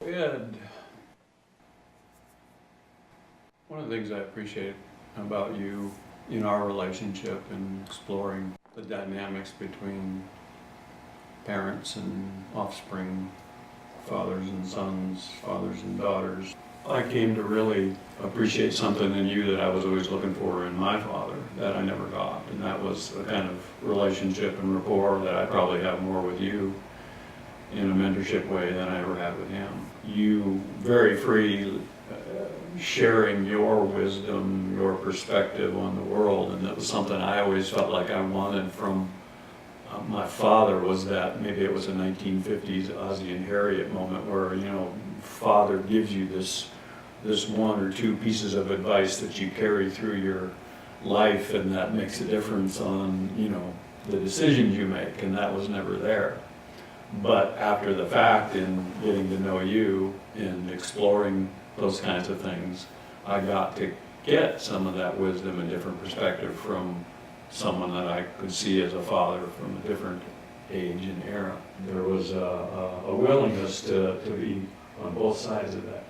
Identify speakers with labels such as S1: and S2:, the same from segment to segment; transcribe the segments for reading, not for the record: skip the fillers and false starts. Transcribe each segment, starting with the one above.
S1: Ed, one of the things I appreciate about you in our relationship and exploring the dynamics between parents and offspring, fathers and sons, fathers and daughters, I came to really appreciate something in you that I was always looking for in my father that I never got. And that was a kind of relationship and rapport that I probably have more with you in a mentorship way than I ever had with him. You very free, sharing your wisdom, your perspective on the world, and that was something I always felt like I wanted from my father, was that maybe it was a 1950s Ozzie and Harriet moment where, you know, father gives you this one or two pieces of advice that you carry through your life, and that makes a difference on, you know, the decisions you make, and that was never there. But after the fact, in getting to know you, in exploring those kinds of things, I got to get some of that wisdom and different perspective from someone that I could see as a father from a different age and era. There was a willingness to be on both sides of that.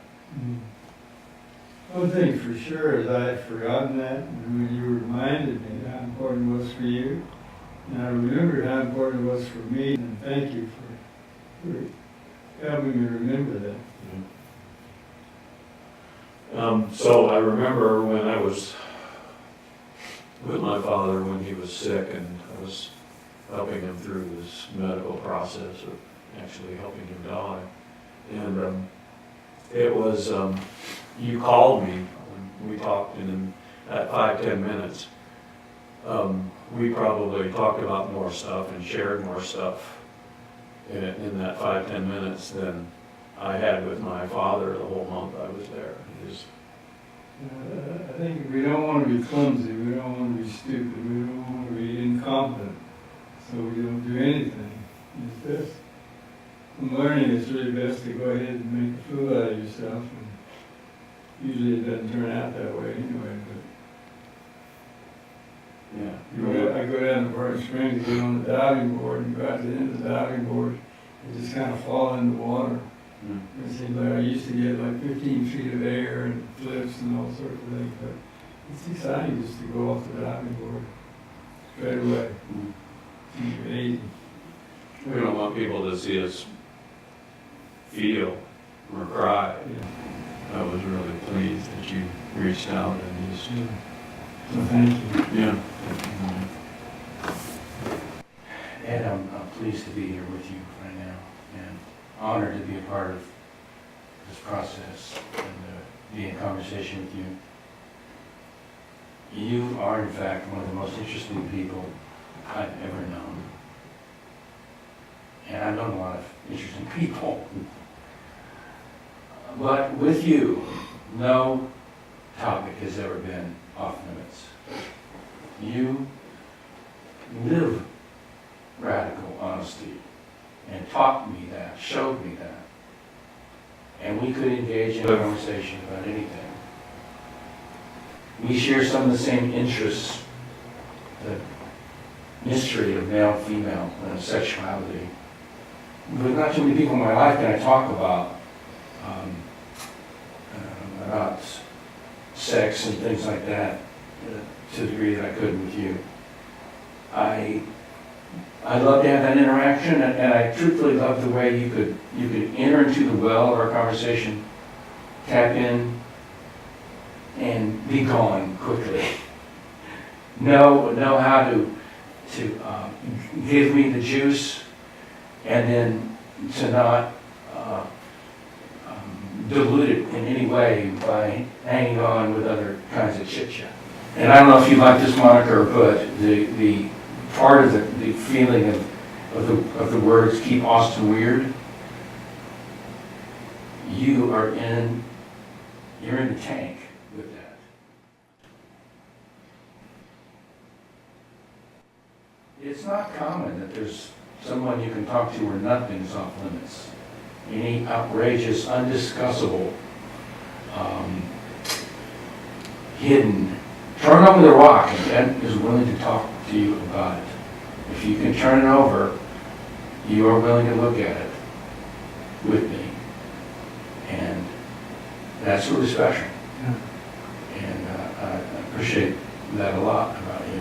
S2: One thing for sure is I had forgotten that, and when you reminded me how important it was for you, and I remembered how important it was for me, and thank you for helping me remember that.
S1: So I remember when I was with my father when he was sick, and I was helping him through this medical process of actually helping him die. And it was, you called me, we talked, and in that 5-10 minutes, we probably talked about more stuff and shared more stuff in that 5-10 minutes than I had with my father the whole month I was there.
S2: I think we don't want to be clumsy, we don't want to be stupid, we don't want to be incompetent, so we don't do anything. It's best. In learning, it's really best to go ahead and make a fool out of yourself, and usually it doesn't turn out that way anyway. But
S1: Yeah.
S2: I go down to Burnt Spring to get on the diving board, and go out to the end of the diving board and just kind of fall in the water. It seems like I used to get like 15 feet of air and flips and all sorts of things, but it's exciting just to go off the diving board straight away. It's amazing.
S1: We don't want people to see us feel or cry.
S2: Yeah.
S1: I was really pleased that you reached out and just,
S2: So thank you.
S1: yeah.
S3: Ed, I'm pleased to be here with you right now, and honored to be a part of this process and be in conversation with you. You are, in fact, one of the most interesting people I've ever known. And I've known a lot of interesting people. But with you, no topic has ever been off limits. You live radical honesty and taught me that, showed me that. And we could engage in a conversation about anything. We share some of the same interests, the mystery of male, female, and sexuality. But not too many people in my life can I talk about sex and things like that to the degree that I could with you. I'd love to have that interaction, and I truthfully love the way you could enter into the well of our conversation, tap in, and be gone quickly. know how to give me the juice, and then to not dilute it in any way by hanging on with other kinds of chit-chat. And I don't know if you like this moniker, but the part of the feeling of the words keep Austin weird. You're in the tank with that. It's not common that there's someone you can talk to where nothing's off limits. Any outrageous, undiscussable, hidden. Turn over the rock, and Ben is willing to talk to you about it. If you can turn it over, you are willing to look at it with me. That's really special.
S2: Yeah.
S3: And I appreciate that a lot about you.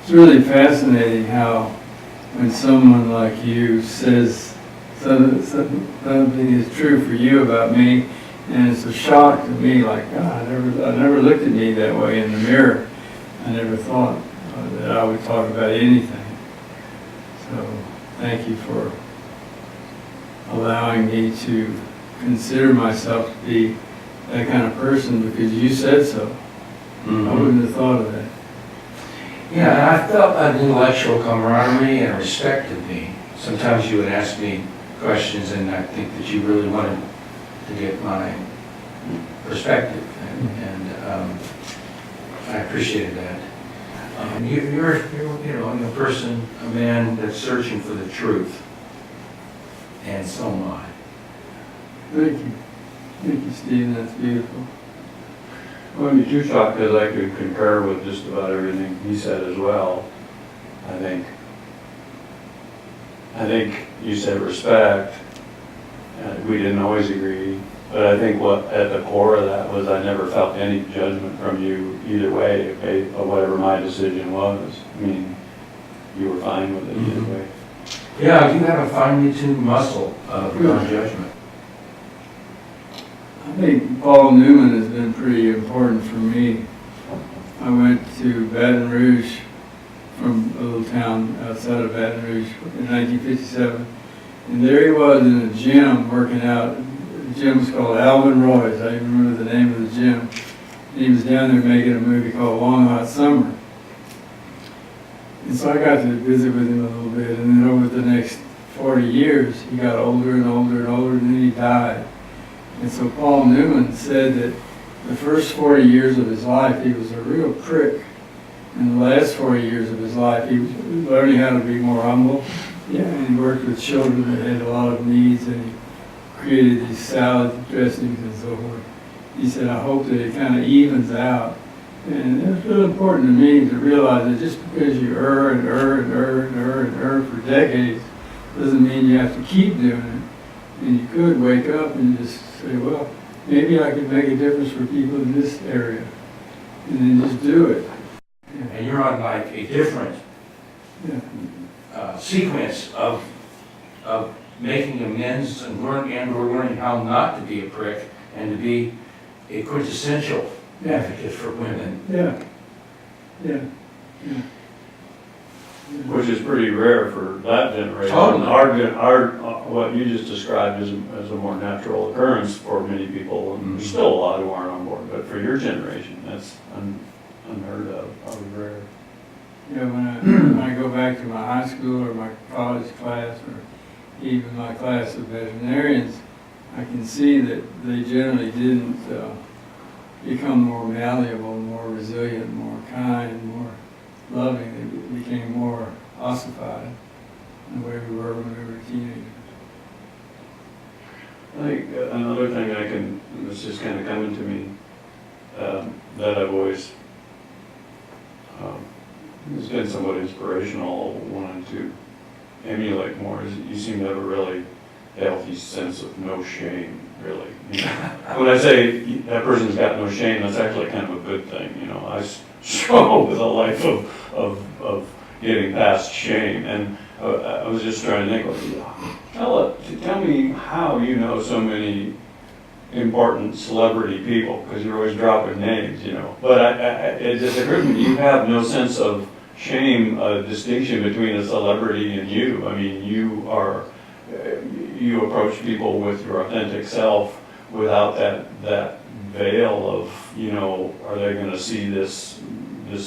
S2: It's really fascinating how when someone like you says something is true for you about me, and it's a shock to me, like, God, I never looked at me that way in the mirror. I never thought that I would talk about anything. So thank you for allowing me to consider myself to be that kind of person, because you said so. I wouldn't have thought of that.
S3: Yeah, and I felt an intellectual camaraderie and respect of me. Sometimes you would ask me questions, and I think that you really wanted to get my perspective, and I appreciated that. You're a person, a man that's searching for the truth, and so am I.
S2: Thank you, Steve. That's beautiful.
S1: I wouldn't be too shocked because I could concur with just about everything he said as well. I think you said respect, and we didn't always agree, but I think what at the core of that was I never felt any judgment from you either way of whatever my decision was. I mean, you were fine with it either way.
S3: Yeah, you have a finely tuned muscle of non-judgment.
S2: I think Paul Newman has been pretty important for me. I went to Baton Rouge from a little town outside of Baton Rouge in 1957. And there he was in a gym working out. The gym was called Alvin Roy's. I even remember the name of the gym. And he was down there making a movie called Long Hot Summer. And so I got to visit with him a little bit. And then over the next 40 years, he got older and older and older, and then he died. And so Paul Newman said that the first 40 years of his life, he was a real prick. In the last 40 years of his life, he was learning how to be more humble. Yeah, and he worked with children that had a lot of needs, and he created these salad dressings and so forth. He said, I hope that it kind of evens out. And it's really important to me to realize that just because you err and err and err and err and err for decades doesn't mean you have to keep doing it. And you could wake up and just say, well, maybe I could make a difference for people in this area. And then just do it.
S3: And you're on like a different sequence of making amends and learning how not to be a prick and to be a quintessential advocate for women.
S2: Yeah.
S1: Which is pretty rare for that generation.
S3: Totally.
S1: What you just described is a more natural occurrence for many people, and there's still a lot who aren't on board. But for your generation, that's unheard of, probably rare.
S2: Yeah, when I go back to my high school or my college class or even my class of veterinarians, I can see that they generally didn't become more malleable, more resilient, more kind, more loving. They became more ossified the way we were when we were teenagers.
S1: I think another thing that's just kind of coming to me, that I've always, it's been somewhat inspirational, wanting to emulate more, is you seem to have a really healthy sense of no shame, really. You know? When I say that person's got no shame, that's actually kind of a good thing. You know, I struggle with a life of getting past shame, and I was just trying to think, tell me how you know so many important celebrity people, because you're always dropping names, you know. But it just occurred to me, you have no sense of shame, a distinction between a celebrity and you. I mean, you approach people with your authentic self without that veil of, you know, are they going to see this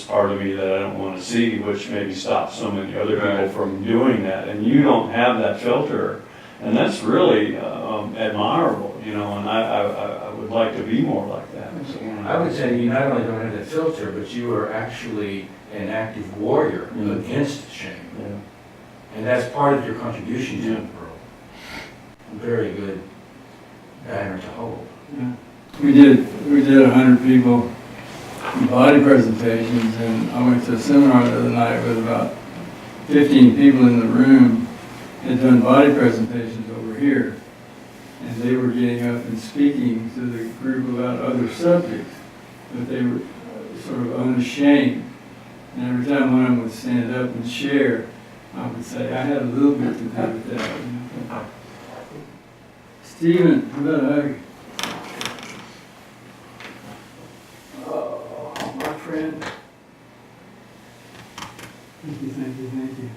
S1: part of me that I don't want to see, which maybe stops so many other people from doing that. And you don't have that filter, and that's really admirable, you know, and I would like to be more like that. So,
S3: I would say you not only don't have that filter, but you are actually an active warrior against shame.
S1: Yeah.
S3: And that's part of your contribution to the world. Very good banner to hold.
S2: Yeah. We did 100 people body presentations, and I went to a seminar the other night with about 15 people in the room, had done body presentations over here. And they were getting up and speaking to the group about other subjects, but they were sort of unashamed. And every time one of them would stand up and share, I would say, I had a little bit to do with that. You know? Stephen, how about a hug? Oh, my friend. Thank you, thank you, thank you.